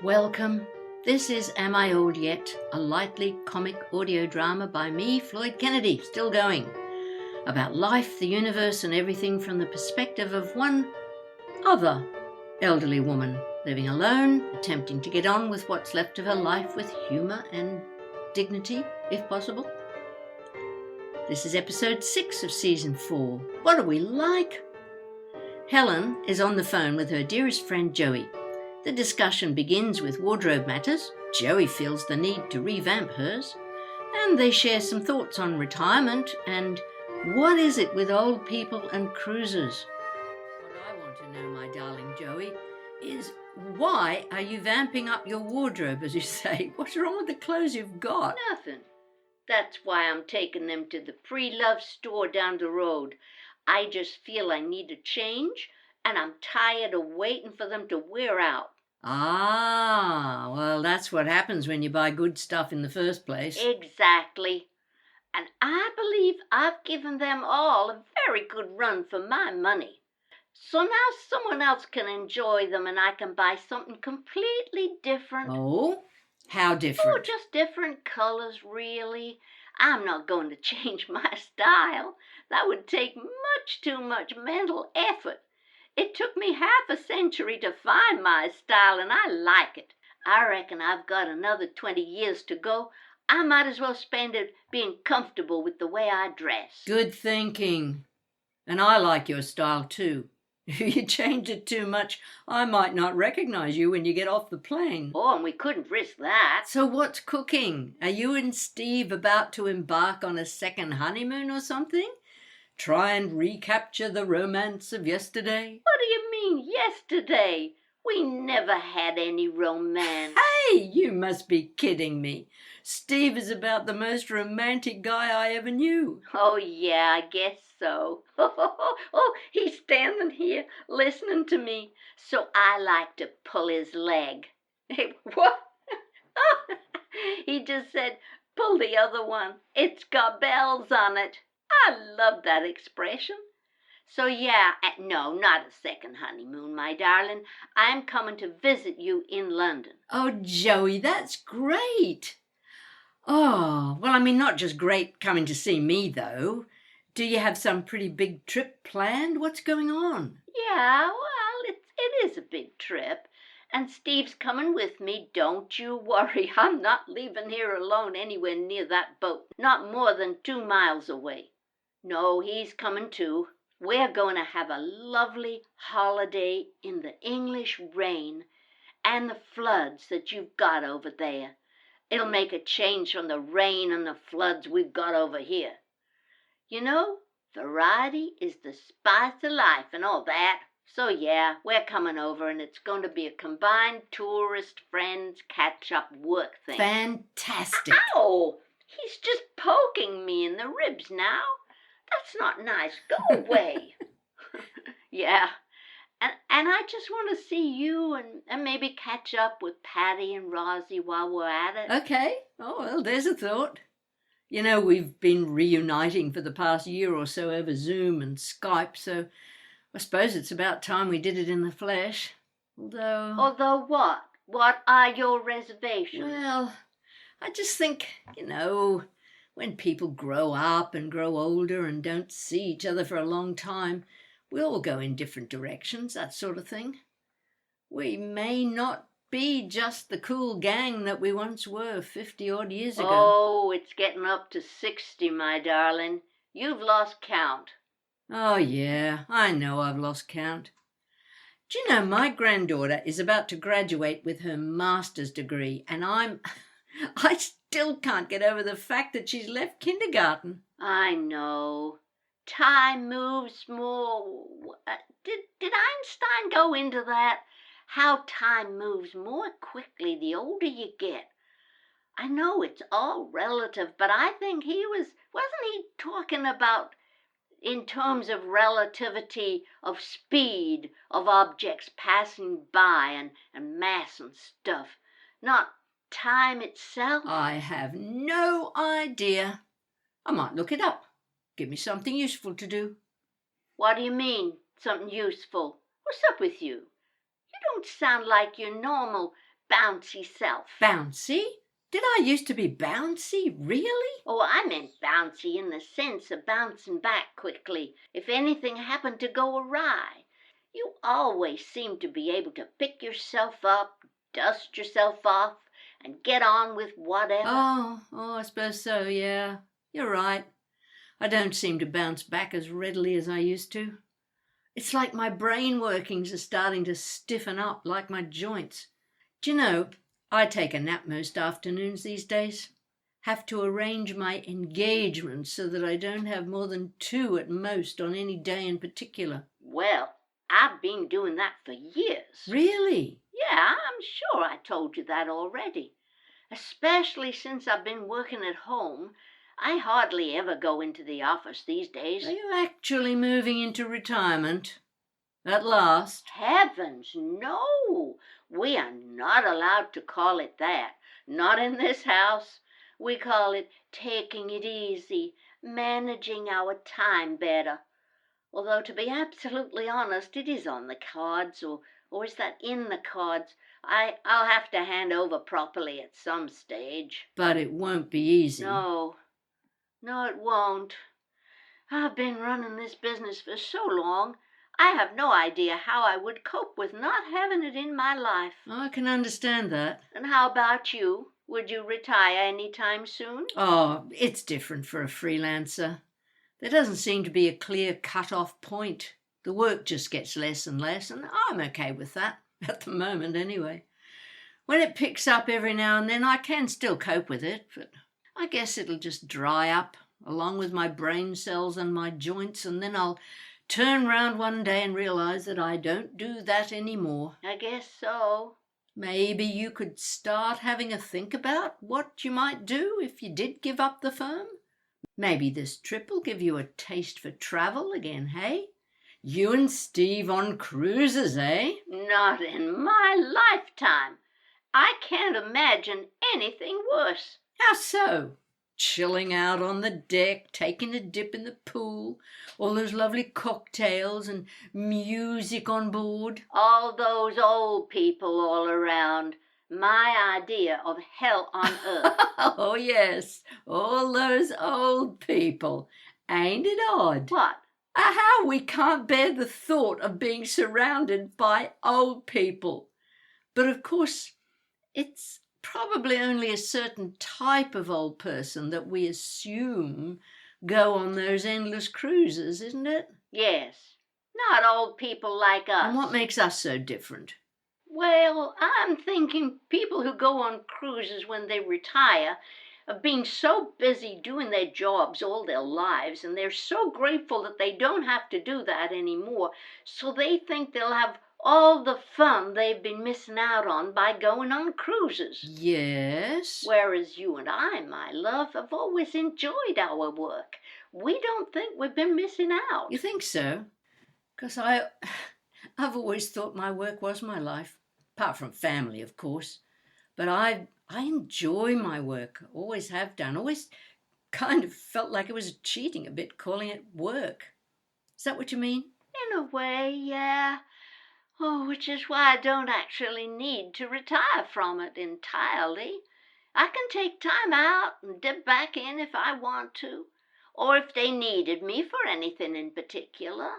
Welcome. This is Am I Old Yet? A lightly comic audio drama by me, Floyd Kennedy, still going, about life, the universe, and everything from the perspective of one other elderly woman living alone, attempting to get on with what's left of her life with humour and dignity, if possible. This is episode 6 of season 4. What are we like? Helen is on the phone with her dearest friend Joey. The discussion begins with wardrobe matters. Joey feels the need to revamp hers, and they share some thoughts on retirement and what is it with old people and cruises. What I want to know, my darling Joey, is why are you vamping up your wardrobe, as you say? What's wrong with the clothes you've got? Nothing. That's why I'm taking them to the pre-love store down the road. I just feel I need a change, and I'm tired of waiting for them to wear out. Ah, well, that's what happens when you buy good stuff in the first place. Exactly. And I believe I've given them all a very good run for my money. So now someone else can enjoy them and I can buy something completely different. Oh, how different? Oh, just different colors, really. I'm not going to change my style. That would take much too much mental effort. It took me half a century to find my style, and I like it. I reckon I've got another 20 years to go. I might as well spend it being comfortable with the way I dress. Good thinking. And I like your style too. If you change it too much, I might not recognize you when you get off the plane. Oh, and we couldn't risk that. So what's cooking? Are you and Steve about to embark on a second honeymoon or something? Try and recapture the romance of yesterday? What do you mean, yesterday? We never had any romance. Hey, you must be kidding me. Steve is about the most romantic guy I ever knew. Oh, yeah, I guess so. Oh, he's standing here listening to me, so I like to pull his leg. Hey, what? He just said, pull the other one. It's got bells on it. I love that expression. So yeah, no, not a second honeymoon, my darling. I'm coming to visit you in London. Oh, Joey, that's great. Oh, well, I mean, not just great coming to see me, though. Do you have some pretty big trip planned? What's going on? Yeah, well, it is a big trip. And Steve's coming with me, don't you worry. I'm not leaving here alone anywhere near that boat. Not more than 2 miles away. No, he's coming too. We're going to have a lovely holiday in the English rain and the floods that you've got over there. It'll make a change from the rain and the floods we've got over here. You know, variety is the spice of life and all that. So yeah, we're coming over and it's going to be a combined tourist friends catch-up work thing. Fantastic. Ow! He's just poking me in the ribs now. That's not nice. Go away. Yeah. And I just want to see you and maybe catch up with Patty and Rosie while we're at it. Okay. Oh, well, there's a thought. You know, we've been reuniting for the past year or so over Zoom and Skype, so I suppose it's about time we did it in the flesh. Although what? What are your reservations? Well, I just think, when people grow up and grow older and don't see each other for a long time, we all go in different directions, that sort of thing. We may not be just the cool gang that we once were 50-odd years ago. Oh, it's getting up to 60, my darling. You've lost count. Oh, yeah, I know I've lost count. Do you know, my granddaughter is about to graduate with her master's degree, and I still can't get over the fact that she's left kindergarten. I know. Time moves more. Did Einstein go into that? How time moves more quickly the older you get. I know it's all relative, but I think wasn't he talking about in terms of relativity, of speed, of objects passing by and mass and stuff, not time itself? I have no idea. I might look it up. Give me something useful to do. What do you mean, something useful? What's up with you? You don't sound like your normal bouncy self. Bouncy? Did I used to be bouncy, really? Oh, I meant bouncy in the sense of bouncing back quickly if anything happened to go awry. You always seemed to be able to pick yourself up, dust yourself off, and get on with whatever. Oh, I suppose so, yeah. You're right. I don't seem to bounce back as readily as I used to. It's like my brain workings are starting to stiffen up, like my joints. Do you know, I take a nap most afternoons these days. Have to arrange my engagements so that I don't have more than 2 at most on any day in particular. Well, I've been doing that for years. Really? Yeah, I'm sure I told you that already. Especially since I've been working at home. I hardly ever go into the office these days. Are you actually moving into retirement? At last? Heavens, no! We are not allowed to call it that. Not in this house. We call it taking it easy, managing our time better. Although, to be absolutely honest, it is on the cards, or is that in the cards? I'll have to hand over properly at some stage. But it won't be easy. No, it won't. I've been running this business for so long, I have no idea how I would cope with not having it in my life. I can understand that. And how about you? Would you retire any time soon? Oh, it's different for a freelancer. There doesn't seem to be a clear cut-off point. The work just gets less and less, and I'm okay with that, at the moment anyway. When it picks up every now and then, I can still cope with it, but I guess it'll just dry up, along with my brain cells and my joints, and then I'll turn round one day and realise that I don't do that anymore. I guess so. Maybe you could start having a think about what you might do if you did give up the firm. Maybe this trip will give you a taste for travel again, hey? You and Steve on cruises, eh? Not in my lifetime. I can't imagine anything worse. How so? Chilling out on the deck, taking a dip in the pool, all those lovely cocktails and music on board. All those old people all around. My idea of hell on earth. Oh, yes, all those old people. Ain't it odd? What? How we can't bear the thought of being surrounded by old people. But of course, it's probably only a certain type of old person that we assume go on those endless cruises, isn't it? Yes, not old people like us. And what makes us so different? Well, I'm thinking people who go on cruises when they retire have been so busy doing their jobs all their lives, and they're so grateful that they don't have to do that anymore, so they think they'll have all the fun they've been missing out on by going on cruises. Yes. Whereas you and I, my love, have always enjoyed our work. We don't think we've been missing out. You think so? Because I've always thought my work was my life, apart from family, of course. But I enjoy my work, always have done, always kind of felt like it was cheating a bit calling it work. Is that what you mean? In a way, yeah. Oh, which is why I don't actually need to retire from it entirely. I can take time out and dip back in if I want to, or if they needed me for anything in particular.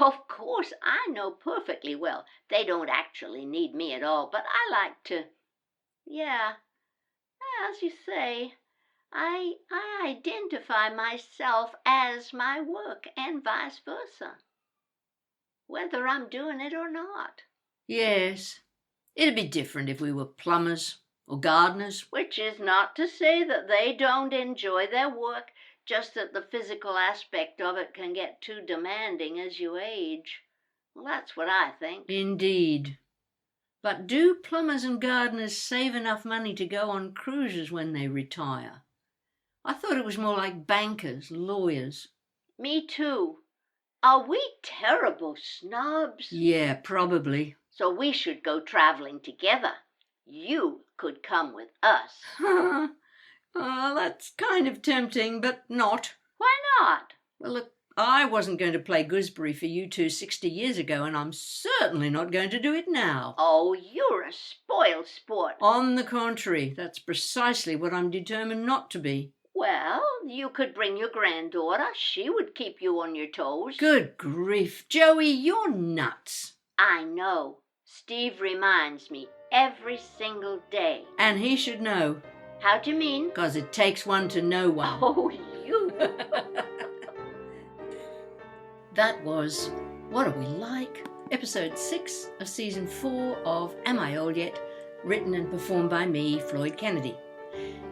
Of course, I know perfectly well they don't actually need me at all, but I like to, yeah, as you say, I identify myself as my work and vice versa, whether I'm doing it or not. Yes. It'd be different if we were plumbers or gardeners. Which is not to say that they don't enjoy their work, just that the physical aspect of it can get too demanding as you age. Well, that's what I think. Indeed. But do plumbers and gardeners save enough money to go on cruises when they retire? I thought it was more like bankers, lawyers. Me too. Are we terrible snobs? Yeah, probably. So we should go traveling together. You could come with us. Oh, that's kind of tempting, but not. Why not? Well, look, I wasn't going to play gooseberry for you two 60 years ago, and I'm certainly not going to do it now. Oh, you're a spoiled sport. On the contrary, that's precisely what I'm determined not to be. Well, you could bring your granddaughter. She would keep you on your toes. Good grief, Joey, you're nuts. I know. Steve reminds me every single day. And he should know. How do you mean? 'Cause it takes one to know one. Oh, you. That was What Are We Like? Episode 6 of Season 4 of Am I Old Yet? Written and performed by me, Floyd Kennedy.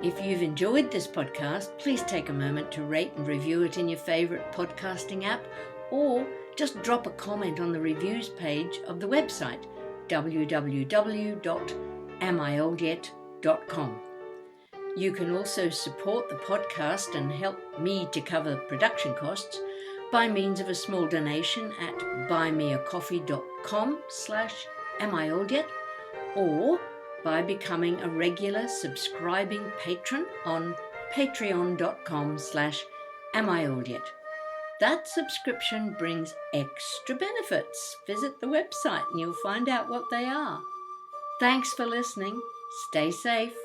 If you've enjoyed this podcast, please take a moment to rate and review it in your favourite podcasting app, or just drop a comment on the reviews page of the website, www.amioldYet.com. You can also support the podcast and help me to cover production costs by means of a small donation at buymeacoffee.com/amioldYet, or by becoming a regular subscribing patron on patreon.com/amioldYet. That subscription brings extra benefits. Visit the website and you'll find out what they are. Thanks for listening. Stay safe.